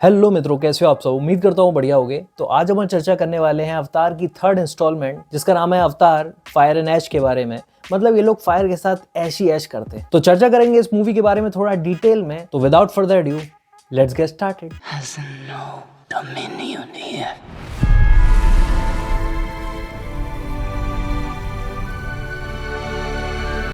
Hello मित्रों, कैसे हो आप सब। उम्मीद करता हूँ बढ़िया होगे। तो आज हम चर्चा करने वाले हैं अवतार की थर्ड इंस्टॉलमेंट, जिसका नाम है अवतार फायर एंड ऐश के बारे में। मतलब ये लोग फायर के साथ ऐश ही ऐश करते हैं। तो चर्चा करेंगे इस मूवी के बारे में थोड़ा डिटेल में। तो without further due let's get started.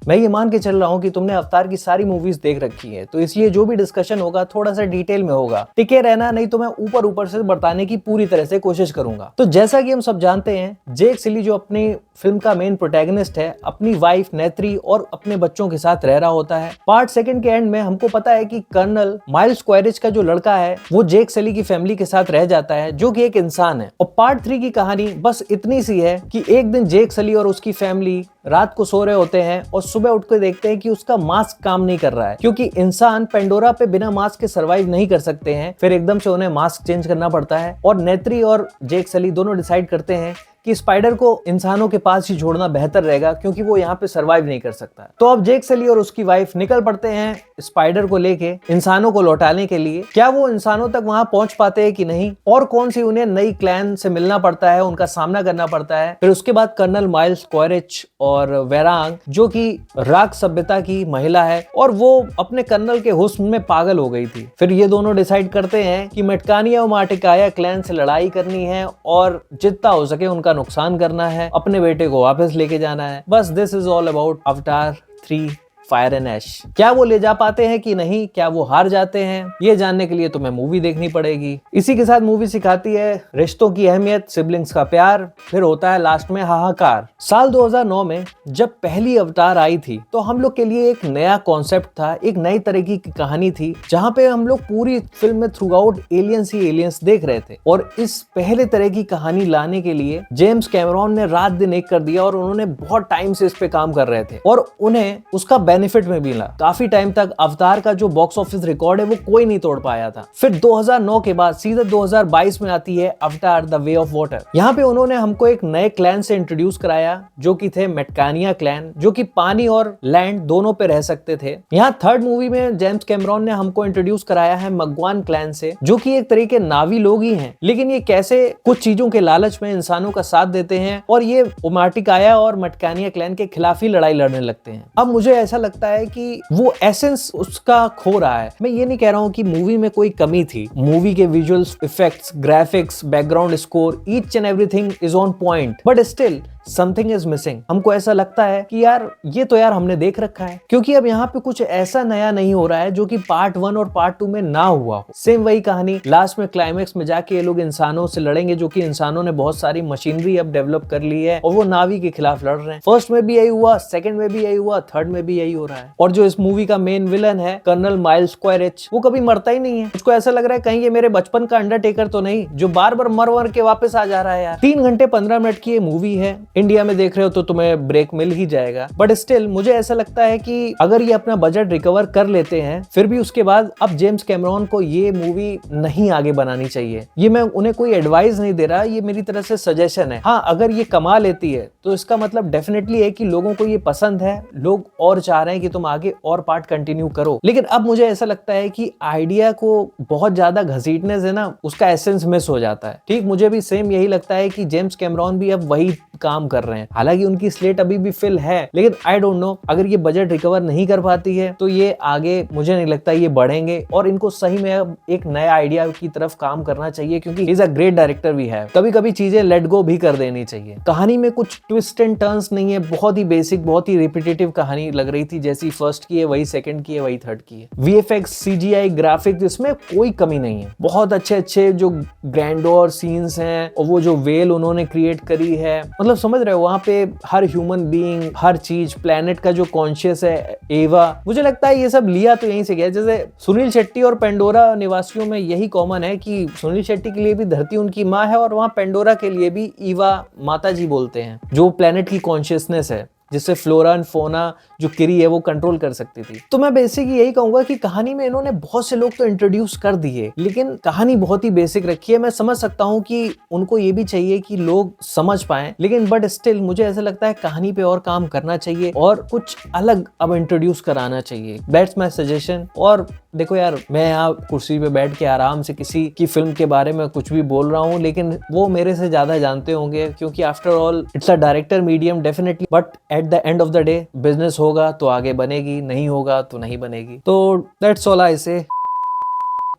मैं ये मान के चल रहा हूँ कि तुमने अवतार की सारी मूवीज देख रखी है, तो इसलिए जो भी डिस्कशन होगा थोड़ा सा डिटेल में होगा। टिके रहना, नहीं तो मैं ऊपर ऊपर से बताने की पूरी तरह से कोशिश करूंगा। तो जैसा कि हम सब जानते हैं, जेक सिली जो अपनी फिल्म का मेन प्रोटैगनिस्ट है, अपनी वाइफ नेत्री और अपने बच्चों के साथ रह रहा होता है। पार्ट सेकंड के एंड में हमको पता है कि कर्नल माइल्स क्वेरिच का जो लड़का है वो जेक सिली की फैमिली के साथ रह जाता है, जो कि एक इंसान है। और पार्ट 3 की कहानी बस इतनी सी है कि एक दिन जेक सिली और उसकी फैमिली रात को सो रहे होते हैं और सुबह उठ कर देखते हैं कि उसका मास्क काम नहीं कर रहा है, क्योंकि इंसान पेंडोरा पे बिना मास्क के सरवाइव नहीं कर सकते हैं। फिर एकदम से उन्हें मास्क चेंज करना पड़ता है और नेत्री और जेक सली दोनों डिसाइड करते हैं कि स्पाइडर को इंसानों के पास ही छोड़ना बेहतर रहेगा, क्योंकि वो यहाँ पे सरवाइव नहीं कर सकता। तो अब जेक सली और उसकी वाइफ निकल पड़ते हैं स्पाइडर को लेके इंसानों को लौटाने के लिए। क्या वो इंसानों तक वहां पहुंच पाते हैं कि नहीं, और कौन सी उन्हें नई क्लैन से मिलना पड़ता है, उनका सामना करना पड़ता है। फिर उसके बाद कर्नल माइल्स क्वेरिच और वेरांग, जो कि राग सभ्यता की महिला है और वो अपने कर्नल के हुस्न में पागल हो गई थी। फिर ये दोनों डिसाइड करते हैं कि मेटकानिया और मार्टिकाया क्लैन से लड़ाई करनी है और जितना हो सके उनका नुकसान करना है, अपने बेटे को वापस लेके जाना है। बस दिस इज ऑल अबाउट अवतार 3 फायर एंड ऐश। क्या वो ले जा पाते हैं कि नहीं, क्या वो हार जाते हैं, ये जानने के लिए तुम्हें मूवी देखनी पड़ेगी। इसी के साथ मूवी सिखाती है रिश्तों की अहमियत, सिबलिंग्स का प्यार, फिर होता है लास्ट में हाहाकार। साल 2009 में जब पहली अवतार आई थी तो हम लोग के लिए एक नया कॉन्सेप्ट था, एक नई तरीके की कहानी थी, जहां पे हम लोग पूरी फिल्म में थ्रू आउट एलियंस ही एलियंस देख रहे थे। और इस पहले तरह की कहानी लाने के लिए जेम्स कैमरॉन ने रात दिन एक कर दिया और उन्होंने बहुत टाइम से इस पे काम कर रहे थे और उन्हें उसका बेनिफिट में मिला। काफी टाइम तक अवतार का जो बॉक्स ऑफिस रिकॉर्ड है वो कोई नहीं तोड़ पाया था। फिर 2009 के बाद सीधे 2022 में आती है अवतार द वे ऑफ वाटर। यहाँ पे उन्होंने हमको एक नए क्लैन से इंट्रोड्यूस कराया, जो कि थे मेटकानिया क्लैन, जो कि पानी और लैंड दोनों पे रह सकते थे। यहाँ थर्ड मूवी में जेम्स कैमरॉन ने हमको इंट्रोड्यूस कराया है मगवान क्लैन से, जो कि एक तरीके नावी लोग ही हैं, लेकिन ये कैसे कुछ चीजों के लालच में इंसानों का साथ देते हैं और ये मार्टिकाया और मेटकानिया क्लैन के खिलाफ ही लड़ाई लड़ने लगते हैं। अब मुझे ऐसा लगता है कि वो एसेंस उसका खो रहा है। मैं ये नहीं कह रहा हूँ कि मूवी में कोई कमी थी। मूवी के visuals, effects, graphics, background score, each and everything is on point, but still something is missing. हमको ऐसा लगता है कि यार ये तो यार हमने देख रखा है, क्योंकि अब यहाँ पे कुछ ऐसा नया नहीं हो रहा है जो कि पार्ट 1 और पार्ट 2 में ना हुआ हो। सेम वही कहानी, लास्ट में क्लाइमेक्स में जाके ये लोग इंसानों से लड़ेंगे, जो कि इंसानों ने बहुत सारी मशीनरी अब डेवलप कर ली है और वो नावी के खिलाफ लड़ रहे हैं। फर्स्ट में भी यही हुआ, सेकंड में भी यही हुआ, थर्ड में भी यही हो रहा है। और जो इस मूवी का मेन विलन है कर्नल माइल्स क्वेरिच, वो कभी मरता ही नहीं है। उसको ऐसा लग रहा है कहीं ये मेरे बचपन का अंडरटेकर तो नहीं, जो बार बार मर के वापस आ जा रहा है। यार 3 घंटे 15 मिनट की ये मूवी है, इंडिया में देख रहे हो तो तुम्हें ब्रेक मिल ही जाएगा, बट स्टिल मुझे ऐसा लगता है कि अगर ये अपना बजट रिकवर कर लेते हैं, फिर भी उसके बाद अब जेम्स कैमरॉन को ये मूवी नहीं आगे बनानी चाहिए। ये मैं उन्हें कोई एडवाइस नहीं दे रहा, ये मेरी तरफ से सजेशन है। हाँ, अगर ये कमा लेती है तो इसका मतलब डेफिनेटली है कि लोगों को ये पसंद है, लोग और चाह रहे हैं कि तुम आगे और पार्ट कंटिन्यू करो। लेकिन अब मुझे ऐसा लगता है कि आइडिया को बहुत ज्यादा घसीटने से ना उसका एसेंस मिस हो जाता है। ठीक, मुझे भी सेम यही लगता है कि जेम्स कैमरॉन भी अब वही काम कर रहे हैं। हालांकि उनकी स्लेट अभी भी फिल है, लेकिन आई डोंट नो, अगर ये बजट रिकवर नहीं कर पाती है तो ये आगे मुझे नहीं लगता ये बढ़ेंगे। और इनको सही में अब एक नया आइडिया की तरफ काम करना चाहिए, क्योंकि इज अ ग्रेट डायरेक्टर भी है। कभी कभी चीजें लेट गो भी कर देनी चाहिए। कहानी में कुछ ट्विस्ट एंड टर्न्स नहीं है, बहुत ही बेसिक, बहुत ही रिपीटेटिव कहानी लग रही थी। जैसी फर्स्ट की है वही सेकंड की है, वही थर्ड की है। वीएफएक्स, सीजीआई, ग्राफिक्स, इसमें कोई कमी नहीं है। बहुत अच्छे अच्छे जो ग्रैंडोर सीन्स हैं और वो जो वेल उन्होंने क्रिएट करी है, मतलब समझ रहे हो, वहां पे हर ह्यूमन बीइंग, हर चीज, प्लेनेट का जो कॉन्शियस है, एवा, मुझे लगता है ये सब लिया तो यहीं से गया। जैसे सुनील शेट्टी और पेंडोरा निवासियों में यही कॉमन है कि सुनील शेट्टी के लिए भी धरती उनकी माँ है और वहां पेंडोरा के लिए भी ईवा माता जी बोलते हैं, जो प्लेनेट की कॉन्शियसनेस है, जिससे फ्लोरा एंड फोना जो किरी है वो कंट्रोल कर सकती थी। तो मैं बेसिकली यही कहूंगा कि कहानी में इन्होंने बहुत से लोग तो इंट्रोड्यूस कर दिए, लेकिन कहानी बहुत ही बेसिक रखी है। मैं समझ सकता हूँ कि उनको ये भी चाहिए कि लोग समझ पाएं, लेकिन बट स्टिल मुझे ऐसा लगता है कहानी पे और काम करना चाहिए और कुछ अलग अब इंट्रोड्यूस कराना चाहिए। That's my suggestion. और देखो यार, मैं यहाँ कुर्सी पे बैठ के आराम से किसी की फिल्म के बारे में कुछ भी बोल रहा हूँ, लेकिन वो मेरे से ज्यादा जानते होंगे, क्योंकि after all it's a director medium definitely, but at the end of the day business होगा तो आगे बनेगी, नहीं होगा तो नहीं बनेगी। तो दैट्स ऑल आई से।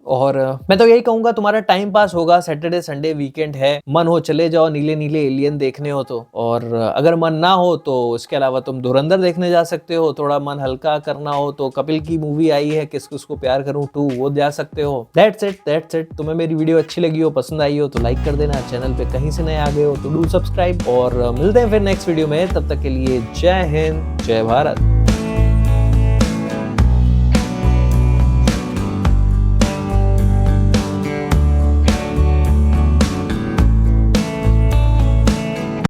और मैं तो यही कहूंगा, तुम्हारा टाइम पास होगा, सैटरडे संडे वीकेंड है, मन हो चले जाओ नीले नीले एलियन देखने हो तो, और अगर मन ना हो तो इसके अलावा तुम धुरंधर देखने जा सकते हो। थोड़ा मन हल्का करना हो तो कपिल की मूवी आई है किस किसको प्यार करूं 2, वो जा सकते हो। That's it. तुम्हें मेरी वीडियो अच्छी लगी हो, पसंद आई हो तो लाइक कर देना, चैनल पे कहीं से नए आ गए हो तो डू सब्सक्राइब, और मिलते हैं फिर नेक्स्ट वीडियो में। तब तक के लिए जय हिंद, जय भारत।